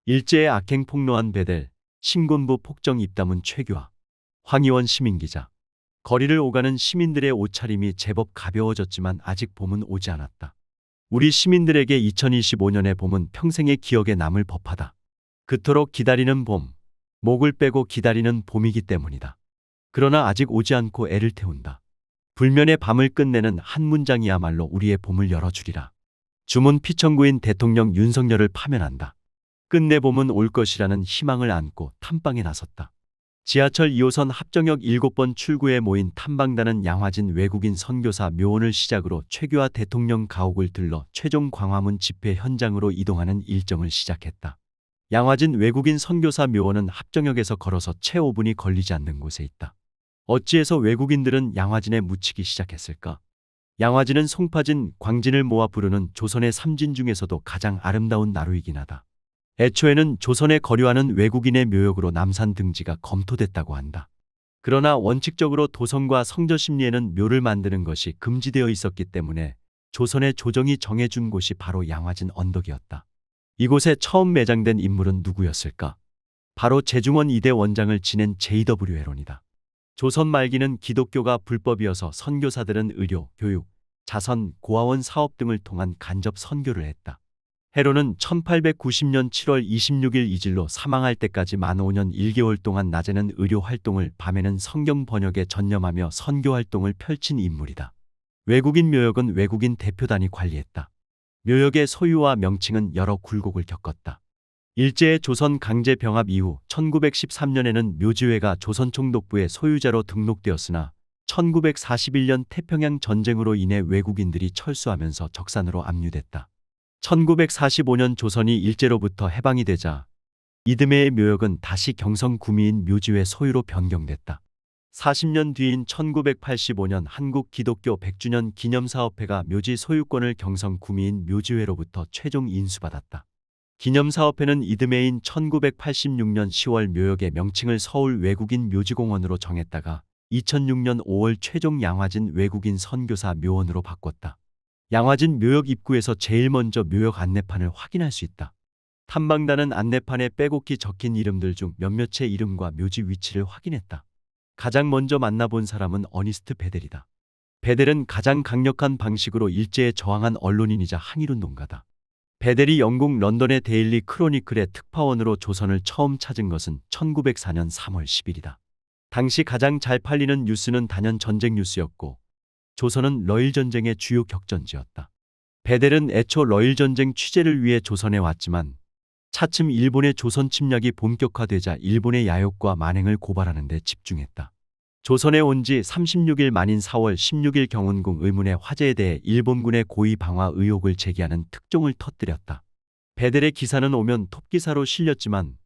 일제의 악행 폭로한 베델, 신군부 폭정 입담은 최규하, 황희원 시민기자. 거리를 오가는 시민들의 옷차림이 제법 가벼워졌지만 아직 봄은 오지 않았다. 우리 시민들에게 2025년의 봄은 평생의 기억에 남을 법하다. 그토록 기다리는 봄, 목을 빼고 기다리는 봄이기 때문이다. 그러나 아직 오지 않고 애를 태운다. 불면의 밤을 끝내는 한 문장이야말로 우리의 봄을 열어주리라. 주문 피청구인 대통령 윤석열을 파면한다. 끝내 봄은 올 것이라는 희망을 안고 탐방에 나섰다. 지하철 2호선 합정역 7번 출구에 모인 탐방단은 양화진 외국인 선교사 묘원을 시작으로 최규하 대통령 가옥을 들러 최종 광화문 집회 현장으로 이동하는 일정을 시작했다. 양화진 외국인 선교사 묘원은 합정역에서 걸어서 채 5분이 걸리지 않는 곳에 있다. 어찌해서 외국인들은 양화진에 묻히기 시작했을까? 양화진은 송파진, 광진을 모아 부르는 조선의 삼진 중에서도 가장 아름다운 나루이긴 하다. 애초에는 조선에 거류하는 외국인의 묘역으로 남산 등지가 검토됐다고 한다. 그러나 원칙적으로 도성과 성저 심리에는 묘를 만드는 것이 금지되어 있었기 때문에 조선의 조정이 정해준 곳이 바로 양화진 언덕이었다. 이곳에 처음 매장된 인물은 누구였을까? 바로 재중원 이대 원장을 지낸 JW 해론이다. 조선 말기는 기독교가 불법이어서 선교사들은 의료, 교육, 자선, 고아원 사업 등을 통한 간접 선교를 했다. 해론은 1890년 7월 26일 이질로 사망할 때까지 만 5년 1개월 동안 낮에는 의료 활동을, 밤에는 성경 번역에 전념하며 선교 활동을 펼친 인물이다. 외국인 묘역은 외국인 대표단이 관리했다. 묘역의 소유와 명칭은 여러 굴곡을 겪었다. 일제의 조선 강제 병합 이후 1913년에는 묘지회가 조선 총독부의 소유자로 등록되었으나 1941년 태평양 전쟁으로 인해 외국인들이 철수하면서 적산으로 압류됐다. 1945년 조선이 일제로부터 해방이 되자 이듬해의 묘역은 다시 경성 구미인 묘지회 소유로 변경됐다. 40년 뒤인 1985년 한국 기독교 100주년 기념사업회가 묘지 소유권을 경성 구미인 묘지회로부터 최종 인수받았다. 기념사업회는 이듬해인 1986년 10월 묘역의 명칭을 서울 외국인 묘지공원으로 정했다가 2006년 5월 최종 양화진 외국인 선교사 묘원으로 바꿨다. 양화진 묘역 입구에서 제일 먼저 묘역 안내판을 확인할 수 있다. 탐방단은 안내판에 빼곡히 적힌 이름들 중 몇몇의 이름과 묘지 위치를 확인했다. 가장 먼저 만나본 사람은 어니스트 베델이다. 베델은 가장 강력한 방식으로 일제에 저항한 언론인이자 항일운동가다. 베델이 영국 런던의 데일리 크로니클의 특파원으로 조선을 처음 찾은 것은 1904년 3월 10일이다. 당시 가장 잘 팔리는 뉴스는 단연 전쟁 뉴스였고 조선은 러일전쟁의 주요 격전지였다. 베델은 애초 러일전쟁 취재를 위해 조선에 왔지만 차츰 일본의 조선 침략이 본격화되자 일본의 야욕과 만행을 고발하는 데 집중했다. 조선에 온 지 36일 만인 4월 16일 경운궁 의문의 화재에 대해 일본군의 고의 방화 의혹을 제기하는 특종을 터뜨렸다. 베델의 기사는 오면 톱기사로 실렸지만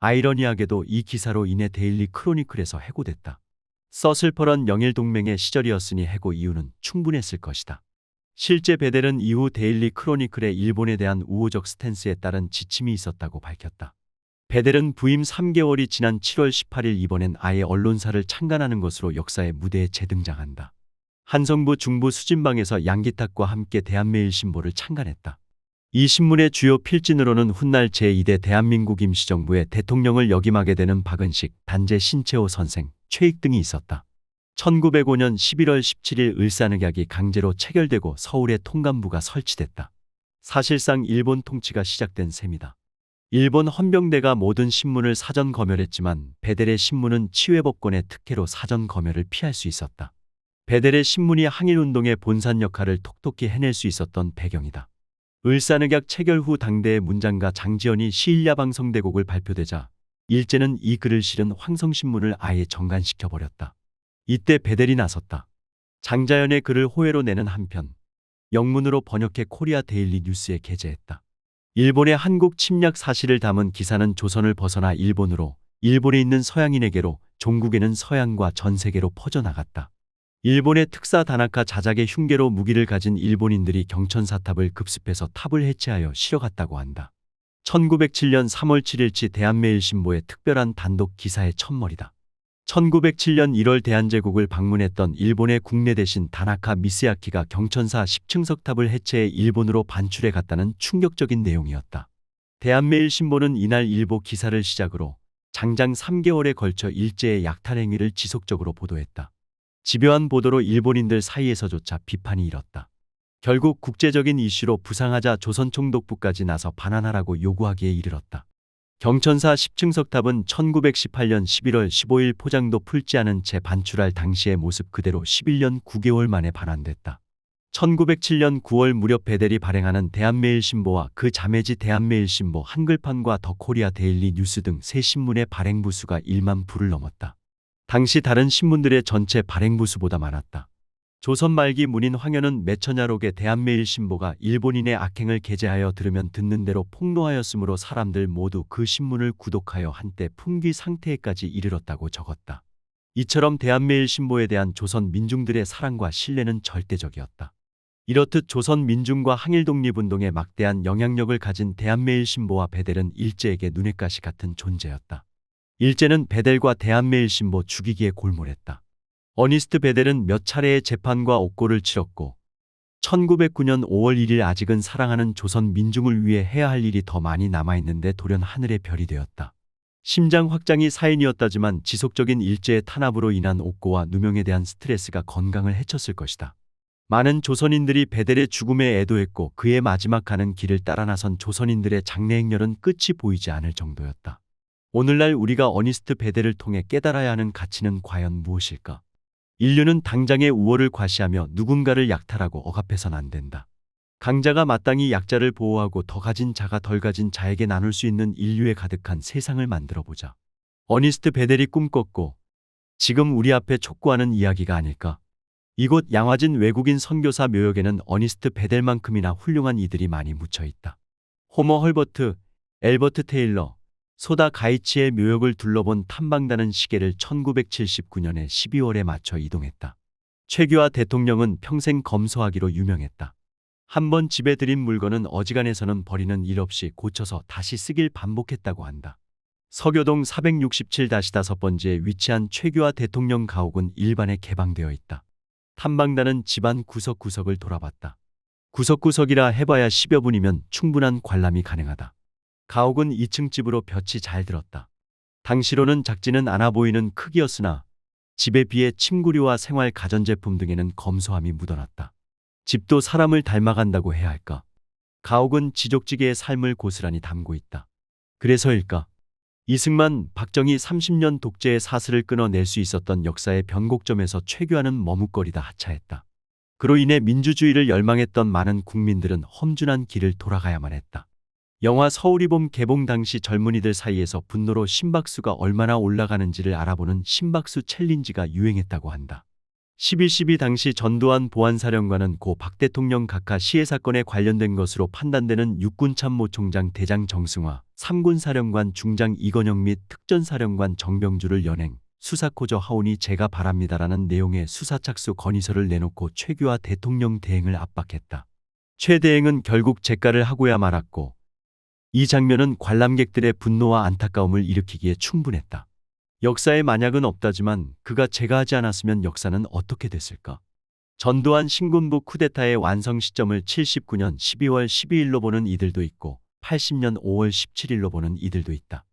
아이러니하게도 이 기사로 인해 데일리 크로니클에서 해고됐다. 서슬퍼런 영일동맹의 시절이었으니 해고 이유는 충분했을 것이다. 실제 베델은 이후 데일리 크로니클의 일본에 대한 우호적 스탠스에 따른 지침이 있었다고 밝혔다. 베델은 부임 3개월이 지난 7월 18일 이번엔 아예 언론사를 창간하는 것으로 역사의 무대에 재등장한다. 한성부 중부 수진방에서 양기탁과 함께 대한매일신보를 창간했다. 이 신문의 주요 필진으로는 훗날 제2대 대한민국 임시정부의 대통령을 역임하게 되는 박은식, 단재 신채호 선생, 최익 등이 있었다. 1905년 11월 17일 을사늑약이 강제로 체결되고 서울에 통감부가 설치됐다. 사실상 일본 통치가 시작된 셈이다. 일본 헌병대가 모든 신문을 사전 검열했지만 베델의 신문은 치외법권의 특혜로 사전 검열을 피할 수 있었다. 베델의 신문이 항일운동의 본산 역할을 톡톡히 해낼 수 있었던 배경이다. 을사늑약 체결 후 당대의 문장가 장지연이 시일야방성대곡을 발표되자 일제는 이 글을 실은 황성신문을 아예 정간시켜버렸다. 이때 베델이 나섰다. 장자연의 글을 호혜로 내는 한편 영문으로 번역해 코리아 데일리 뉴스에 게재했다. 일본의 한국 침략 사실을 담은 기사는 조선을 벗어나 일본으로, 일본에 있는 서양인에게로, 종국에는 서양과 전 세계로 퍼져나갔다. 일본의 특사 다나카 자작의 흉계로 무기를 가진 일본인들이 경천사탑을 급습해서 탑을 해체하여 실어갔다고 한다. 1907년 3월 7일치 대한매일신보의 특별한 단독 기사의 첫머리다. 1907년 1월 대한제국을 방문했던 일본의 국내 대신 다나카 미스야키가 경천사 10층 석탑을 해체해 일본으로 반출해 갔다는 충격적인 내용이었다. 대한매일신보는 이날 일보 기사를 시작으로 장장 3개월에 걸쳐 일제의 약탈 행위를 지속적으로 보도했다. 집요한 보도로 일본인들 사이에서조차 비판이 일었다. 결국 국제적인 이슈로 부상하자 조선총독부까지 나서 반환하라고 요구하기에 이르렀다. 경천사 10층 석탑은 1918년 11월 15일 포장도 풀지 않은 채 반출할 당시의 모습 그대로 11년 9개월 만에 반환됐다. 1907년 9월 무렵 베델이 발행하는 대한매일신보와 그 자매지 대한매일신보 한글판과 더 코리아 데일리 뉴스 등 세 신문의 발행 부수가 1만 부를 넘었다. 당시 다른 신문들의 전체 발행 부수보다 많았다. 조선 말기 문인 황현은 매처냐록의 대한매일신보가 일본인의 악행을 게재하여 들으면 듣는 대로 폭로하였으므로 사람들 모두 그 신문을 구독하여 한때 품귀 상태에까지 이르렀다고 적었다. 이처럼 대한매일신보에 대한 조선 민중들의 사랑과 신뢰는 절대적이었다. 이렇듯 조선 민중과 항일 독립운동에 막대한 영향력을 가진 대한매일신보와 베델은 일제에게 눈엣 가시 같은 존재였다. 일제는 베델과 대한매일신보 죽이기에 골몰했다. 어니스트 베델은 몇 차례의 재판과 옥고를 치렀고 1909년 5월 1일 아직은 사랑하는 조선 민중을 위해 해야 할 일이 더 많이 남아있는데 돌연 하늘의 별이 되었다. 심장 확장이 사인이었다지만 지속적인 일제의 탄압으로 인한 옥고와 누명에 대한 스트레스가 건강을 해쳤을 것이다. 많은 조선인들이 베델의 죽음에 애도했고 그의 마지막 가는 길을 따라 나선 조선인들의 장례 행렬은 끝이 보이지 않을 정도였다. 오늘날 우리가 어니스트 베델을 통해 깨달아야 하는 가치는 과연 무엇일까? 인류는 당장의 우월을 과시하며 누군가를 약탈하고 억압해선 안 된다. 강자가 마땅히 약자를 보호하고 더 가진 자가 덜 가진 자에게 나눌 수 있는 인류에 가득한 세상을 만들어보자. 어니스트 베델이 꿈꿨고 지금 우리 앞에 촉구하는 이야기가 아닐까? 이곳 양화진 외국인 선교사 묘역에는 어니스트 베델만큼이나 훌륭한 이들이 많이 묻혀 있다. 호머 헐버트, 엘버트 테일러, 소다 가이치의 묘역을 둘러본 탐방단은 시계를 1979년에 12월에 맞춰 이동했다. 최규하 대통령은 평생 검소하기로 유명했다. 한번 집에 들인 물건은 어지간해서는 버리는 일 없이 고쳐서 다시 쓰길 반복했다고 한다. 서교동 467-5번지에 위치한 최규하 대통령 가옥은 일반에 개방되어 있다. 탐방단은 집안 구석구석을 돌아봤다. 구석구석이라 해봐야 10여 분이면 충분한 관람이 가능하다. 가옥은 2층 집으로 볕이 잘 들었다. 당시로는 작지는 않아 보이는 크기였으나 집에 비해 침구류와 생활 가전제품 등에는 검소함이 묻어났다. 집도 사람을 닮아간다고 해야 할까? 가옥은 지족지게의 삶을 고스란히 담고 있다. 그래서일까? 이승만, 박정희 30년 독재의 사슬을 끊어낼 수 있었던 역사의 변곡점에서 최규하는 머뭇거리다 하차했다. 그로 인해 민주주의를 열망했던 많은 국민들은 험준한 길을 돌아가야만 했다. 영화 서울이 봄 개봉 당시 젊은이들 사이에서 분노로 심박수가 얼마나 올라가는지를 알아보는 심박수 챌린지가 유행했다고 한다. 11.12 당시 전두환 보안사령관은 고 박 대통령 각하 시해 사건에 관련된 것으로 판단되는 육군참모총장 대장 정승화, 3군사령관 중장 이건영 및 특전사령관 정병주를 연행, 수사코저 하오니 제가 바랍니다라는 내용의 수사착수 건의서를 내놓고 최규하 대통령 대행을 압박했다. 최 대행은 결국 재가를 하고야 말았고 이 장면은 관람객들의 분노와 안타까움을 일으키기에 충분했다. 역사에 만약은 없다지만 그가 제가하지 않았으면 역사는 어떻게 됐을까? 전두환 신군부 쿠데타의 완성 시점을 79년 12월 12일로 보는 이들도 있고 80년 5월 17일로 보는 이들도 있다.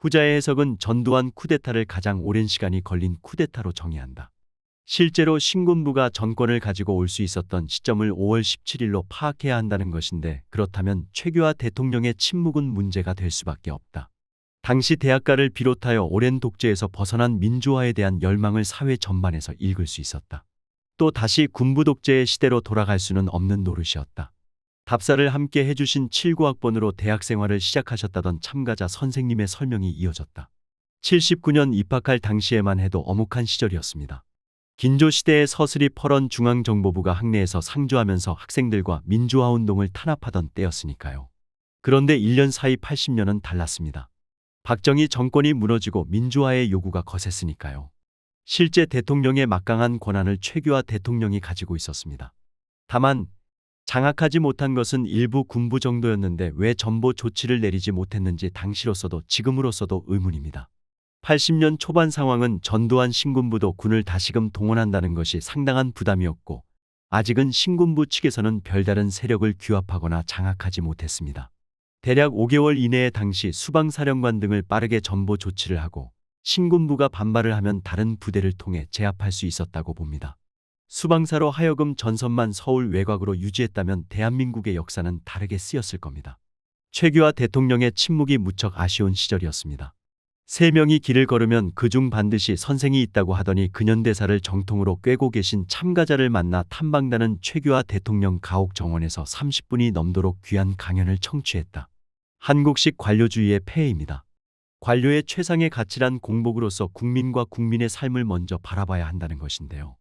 후자의 해석은 전두환 쿠데타를 가장 오랜 시간이 걸린 쿠데타로 정의한다. 실제로 신군부가 정권을 가지고 올 수 있었던 시점을 5월 17일로 파악해야 한다는 것인데 그렇다면 최규하 대통령의 침묵은 문제가 될 수밖에 없다. 당시 대학가를 비롯하여 오랜 독재에서 벗어난 민주화에 대한 열망을 사회 전반에서 읽을 수 있었다. 또 다시 군부 독재의 시대로 돌아갈 수는 없는 노릇이었다. 답사를 함께 해주신 79학번으로 대학 생활을 시작하셨다던 참가자 선생님의 설명이 이어졌다. 79년 입학할 당시에만 해도 엄혹한 시절이었습니다. 긴조시대의 서슬이 펄언 중앙정보부가 학내에서 상주하면서 학생들과 민주화운동을 탄압하던 때였으니까요. 그런데 1년 사이 80년은 달랐습니다. 박정희 정권이 무너지고 민주화의 요구가 거셌으니까요. 실제 대통령의 막강한 권한을 최규하 대통령이 가지고 있었습니다. 다만 장악하지 못한 것은 일부 군부 정도였는데 왜 전보 조치를 내리지 못했는지 당시로서도 지금으로서도 의문입니다. 80년 초반 상황은 전두환 신군부도 군을 다시금 동원한다는 것이 상당한 부담이었고 아직은 신군부 측에서는 별다른 세력을 규합하거나 장악하지 못했습니다. 대략 5개월 이내에 당시 수방사령관 등을 빠르게 전보 조치를 하고 신군부가 반발을 하면 다른 부대를 통해 제압할 수 있었다고 봅니다. 수방사로 하여금 전선만 서울 외곽으로 유지했다면 대한민국의 역사는 다르게 쓰였을 겁니다. 최규하 대통령의 침묵이 무척 아쉬운 시절이었습니다. 3명이 길을 걸으면 그중 반드시 선생이 있다고 하더니 근현대사를 정통으로 꿰고 계신 참가자를 만나 탐방다는 최규하 대통령 가옥 정원에서 30분이 넘도록 귀한 강연을 청취했다. 한국식 관료주의의 폐해입니다. 관료의 최상의 가치란 공복으로서 국민과 국민의 삶을 먼저 바라봐야 한다는 것인데요.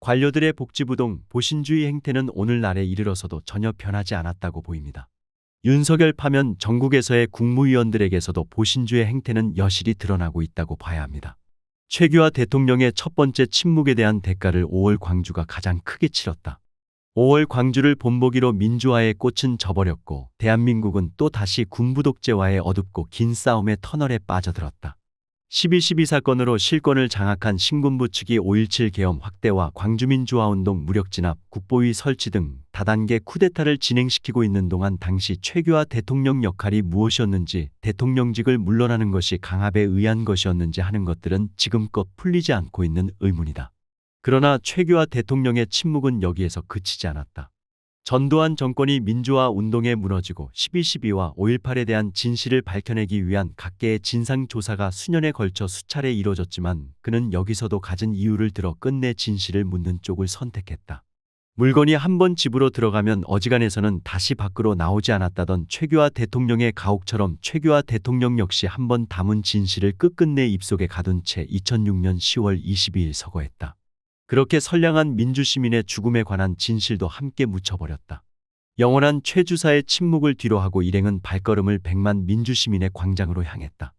관료들의 복지부동, 보신주의 행태는 오늘날에 이르러서도 전혀 변하지 않았다고 보입니다. 윤석열 파면 전국에서의 국무위원들에게서도 보신주의 행태는 여실히 드러나고 있다고 봐야 합니다. 최규하 대통령의 첫 번째 침묵에 대한 대가를 5월 광주가 가장 크게 치렀다. 5월 광주를 본보기로 민주화의 꽃은 져버렸고 대한민국은 또 다시 군부 독재와의 어둡고 긴 싸움의 터널에 빠져들었다. 12.12 사건으로 실권을 장악한 신군부 측이 5.17 계엄 확대와 광주민주화운동 무력 진압, 국보위 설치 등 다단계 쿠데타를 진행시키고 있는 동안 당시 최규하 대통령 역할이 무엇이었는지, 대통령직을 물러나는 것이 강압에 의한 것이었는지 하는 것들은 지금껏 풀리지 않고 있는 의문이다. 그러나 최규하 대통령의 침묵은 여기에서 그치지 않았다. 전두환 정권이 민주화 운동에 무너지고 12.12와 5.18에 대한 진실을 밝혀내기 위한 각계의 진상조사가 수년에 걸쳐 수차례 이뤄졌지만 그는 여기서도 가진 이유를 들어 끝내 진실을 묻는 쪽을 선택했다. 물건이 한번 집으로 들어가면 어지간해서는 다시 밖으로 나오지 않았다던 최규하 대통령의 가옥처럼 최규하 대통령 역시 한번 담은 진실을 끝끝내 입속에 가둔 채 2006년 10월 22일 서거했다. 그렇게 선량한 민주시민의 죽음에 관한 진실도 함께 묻혀버렸다. 영원한 최 주사의 침묵을 뒤로하고 일행은 발걸음을 100만 민주시민의 광장으로 향했다.